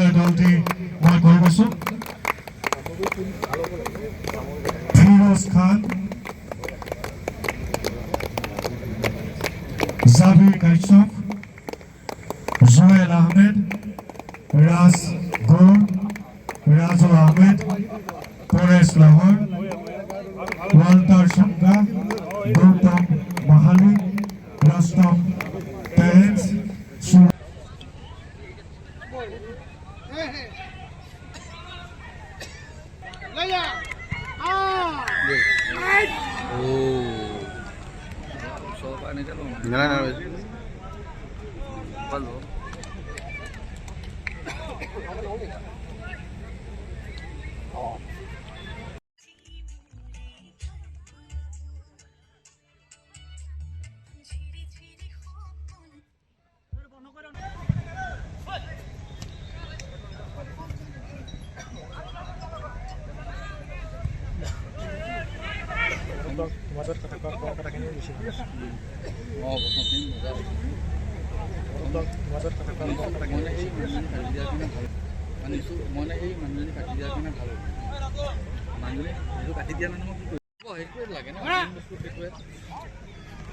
বিদ্যালয় দলটি মই কৈ গৈছো ফিৰোজ খান জাবির কাশ্যপ জুয়েল আহমেদ রাজ গৌর রাজু আহমেদ পরেশ লাহর ওয়াল্টার সংজ্ঞা গৌতম মাহালি রস্তম তেজ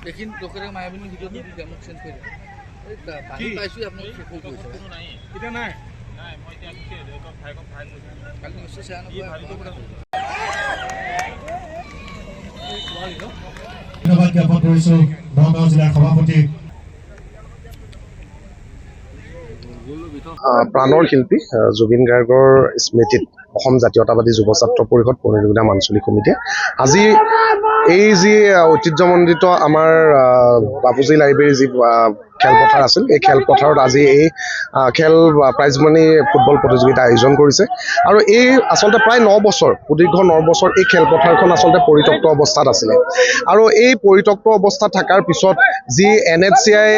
দেখিন লোকের মায়াবিনী ভিডিও মোক চেঞ্জ করে পানি পাইছো আপনার এটা নাই নাই মই এতিয়া কালি নিশ্চয় চাই ধন্যবাদ জ্ঞাপন কৰিছো নগাঁও জিলাৰ সভাপতি প্ৰাণৰ শিল্পী জুবিন গাৰ্গৰ স্মৃতিত অসম জাতীয়তাবাদী যুৱ ছাত্ৰ পৰিষদ পুনৰুদ্ধাৰ আঞ্চলিক সমিতিয়ে আজি এই যি ঐতিহ্যমণ্ডিত আমাৰ বাপুজী লাইব্ৰেৰী যি খেলপথাৰ আছিল এই খেলপথাৰত আজি এই খেল প্ৰাইজ মানি ফুটবল প্ৰতিযোগিতা আয়োজন কৰিছে আৰু এই আচলতে প্ৰায় 9 বছৰ সুদীৰ্ঘ 9 বছৰ এই খেলপথাৰখন আচলতে পৰিত্যক্ত অৱস্থাত আছিলে আৰু এই পৰিত্যক্ত অৱস্থাত থকাৰ পিছত যি NHCI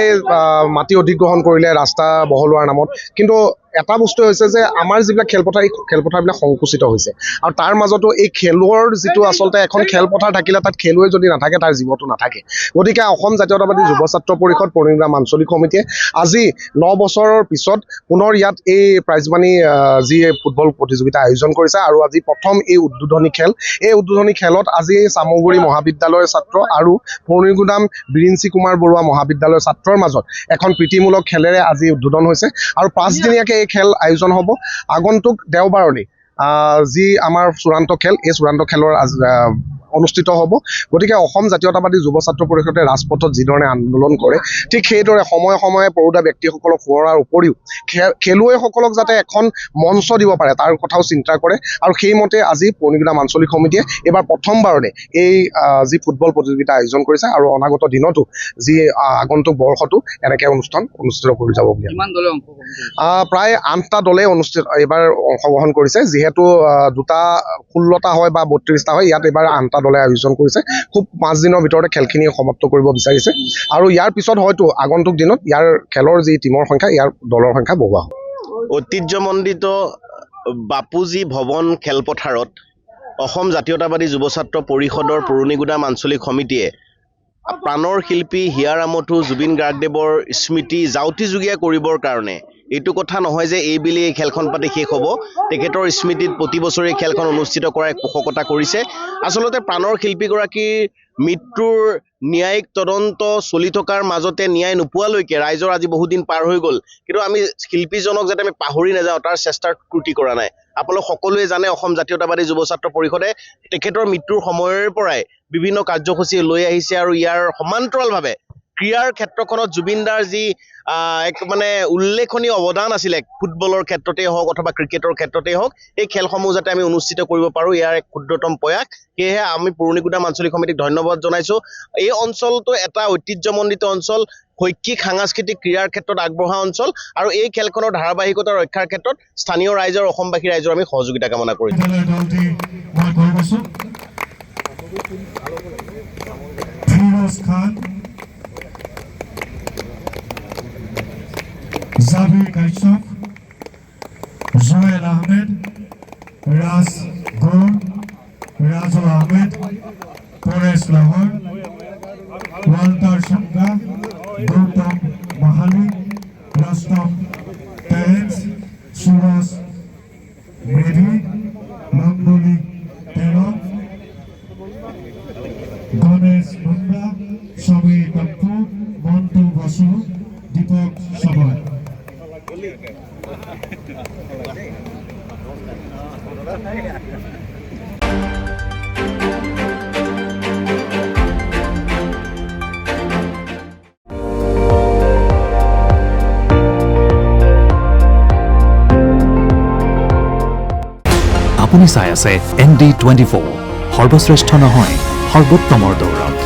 মাটি অধিগ্ৰহণ কৰিলে ৰাস্তা বহলোৱাৰ নামত কিন্তু এটা বস্তু হৈছে যে আমাৰ যিবিলাক খেলপথাৰ এই খেলপথাৰবিলাক সংকুচিত হৈছে আৰু তাৰ মাজতো এই খেলৰ যিটো আচলতে এখন খেলপথাৰ থাকিলে তাত খেলুৱৈ যদি নাথাকে তাৰ জীৱটো নাথাকে গতিকে অসম জাতীয়তাবাদী যুৱ ছাত্ৰ পৰিষদ পুনৰুদ্ধাৰ আঞ্চলিক সমিতিয়ে আজি 9 বছৰৰ পিছত পুনৰ ইয়াত এই প্ৰাইজ মানি যি ফুটবল প্ৰতিযোগিতা আয়োজন কৰিছে আৰু আজি প্ৰথম এই উদ্বোধনী খেলত আজি চামগুৰি মহাবিদ্যালয়ৰ ছাত্ৰ আৰু পুনৰুদ্ধাৰ বিৰিঞ্চি কুমাৰ বৰুৱা মহাবিদ্যালয়ৰ ছাত্ৰৰ মাজত এখন প্ৰীতিমূলক খেলেৰে আজি উদ্বোধন হৈছে আৰু 5 দিনীয়াকৈ এই খেল আয়োজন হ'ব আগন্তুক দেওবাৰলৈ যি আমাৰ চূড়ান্ত খেল এই চূড়ান্ত খেলৰ অনুষ্ঠিত হ'ব গতিকে অসম জাতীয়তাবাদী যুৱ ছাত্ৰ পৰিষদে ৰাজপথত যিধৰণে আন্দোলন কৰে ঠিক সেইদৰে সময়ে সময়ে পৰুদা ব্যক্তিসকলক সোঁৱৰাৰ উপৰিও খেলুৱৈসকলক যাতে এখন মঞ্চ দিব পাৰে তাৰ কথাও চিন্তা কৰে আৰু সেইমতে আজি পুনৰুদ্ধাৰ আঞ্চলিক সমিতিয়ে এইবাৰ প্ৰথমবাৰলৈ এই যি ফুটবল প্ৰতিযোগিতা আয়োজন কৰিছে আৰু অনাগত দিনতো যি আগন্তুক বৰ্ষতো এনেকৈ অনুষ্ঠিত কৰি যাব বুলি প্ৰায় 8টা দলে এইবাৰ অংশগ্ৰহণ কৰিছে যিহেতু 2টা 16টা হয় বা 32টা হয় ইয়াত এইবাৰ 8টা দলে আয়োজন কৰিছে খুব 5 দিনৰ ভিতৰতে খেলখিনি সমাপ্ত কৰিব বিচাৰিছে আৰু ইয়াৰ পিছত হয়তো আগন্তুক দিনত ইয়াৰ খেলৰ যি টিমৰ সংখ্যা ইয়াৰ দলৰ সংখ্যা বঢ়োৱা হ'ব ঐতিহ্যমণ্ডিত বাপুজী ভৱন খেলপথাৰত অসম জাতীয়তাবাদী যুৱ ছাত্ৰ পৰিষদৰ পুৰণিগুদাম আঞ্চলিক সমিতিয়ে প্ৰাণৰ শিল্পী হিয়াৰ আমঠু জুবিন গাৰ্গদেৱৰ স্মৃতি জাউতিযুগীয়া কৰিবৰ কাৰণে এইটো কথা নহয় যে এই বিলি এই খেলখন পাতি শেষ হ'ব তেখেতৰ স্মৃতিত প্ৰতি বছৰে খেলখন অনুষ্ঠিত কৰাৰ পোষকতা কৰিছে আচলতে প্ৰাণৰ শিল্পীগৰাকীৰ মৃত্যুৰ ন্যায়িক তদন্ত চলি থকাৰ মাজতে ন্যায় নোপোৱালৈকে ৰাইজৰ আজি বহুদিন পাৰ হৈ গ'ল কিন্তু আমি শিল্পীজনক যাতে আমি পাহৰি নাযাওঁ তাৰ চেষ্টাৰ ত্ৰুটি কৰা নাই আপোনালোক সকলোৱে জানে অসম জাতীয়তাবাদী যুৱ ছাত্ৰ পৰিষদে তেখেতৰ মৃত্যুৰ সময়ৰ পৰাই বিভিন্ন কাৰ্যসূচী লৈ আহিছে আৰু ইয়াৰ সমান্তৰালভাৱে ক্ৰীড়াৰ ক্ষেত্ৰখনত জুবিনদাৰ যি এক মানে উল্লেখনীয় অৱদান আছিলে ফুটবলৰ ক্ষেত্ৰতেই হওক অথবা ক্ৰিকেটৰ ক্ষেত্ৰতেই হওক এই খেলসমূহ যাতে আমি অনুষ্ঠিত কৰিব পাৰোঁ ইয়াৰ এক ক্ষুদ্ৰতম প্ৰয়াস সেয়েহে আমি পুৰণিগুদাম আঞ্চলিক সমিতিক ধন্যবাদ জনাইছোঁ এই অঞ্চলটো এটা ঐতিহ্যমণ্ডিত অঞ্চল শৈক্ষিক সাংস্কৃতিক ক্ৰীড়াৰ ক্ষেত্ৰত আগবঢ়া অঞ্চল আৰু এই খেলখনৰ ধাৰাবাহিকতা ৰক্ষাৰ ক্ষেত্ৰত স্থানীয় ৰাইজৰ অসমবাসী ৰাইজৰ আমি সহযোগিতা কামনা কৰিছোঁ জাবিৰ কাশ্যপ জুয়েল আহমেদ ৰাজ গৌৰ ৰাজু আহমেদ পৰেশ লাহৰ ওয়াল্টাৰ সংজ্ঞা গৌতম মাহালি ৰস্তম তেজ সুৰজ দৰ্শক সভায় আপুনি চাই আছে ND24 সৰ্বশ্ৰেষ্ঠ নহয় সৰ্বোত্তমৰ দৌৰত।